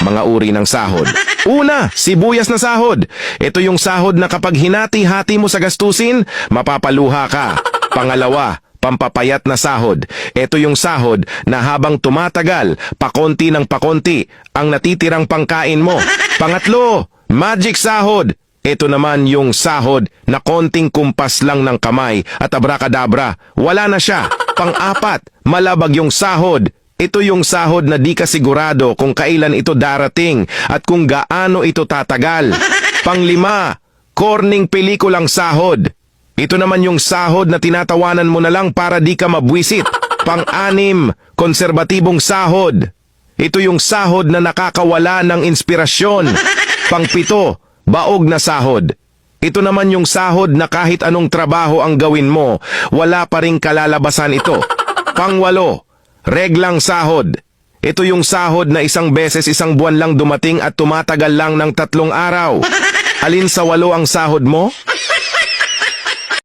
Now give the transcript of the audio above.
Mga uri ng sahod. Una, sibuyas na sahod. Ito yung sahod na kapag hinati-hati mo sa gastusin, mapapaluha ka. Pangalawa, pampapayat na sahod. Ito yung sahod na habang tumatagal, pakonti ng pakonti, ang natitirang pangkain mo. Pangatlo, magic sahod. Ito naman yung sahod na konting kumpas lang ng kamay at abracadabra, wala na siya. Pang-apat, malabag yung sahod. Ito yung sahod na di ka sigurado kung kailan ito darating at kung gaano ito tatagal. Panglima, corning pelikulang sahod. Ito naman yung sahod na tinatawanan mo na lang para di ka mabwisit. Pang-anim, konserbatibong sahod. Ito yung sahod na nakakawala ng inspirasyon. Pang-pito, baog na sahod. Ito naman yung sahod na kahit anong trabaho ang gawin mo, wala pa ring kalalabasan ito. Pang-walo, reglang sahod. Ito yung sahod na isang beses isang buwan lang dumating at tumatagal lang ng 3 araw. Alin sa 8 ang sahod mo?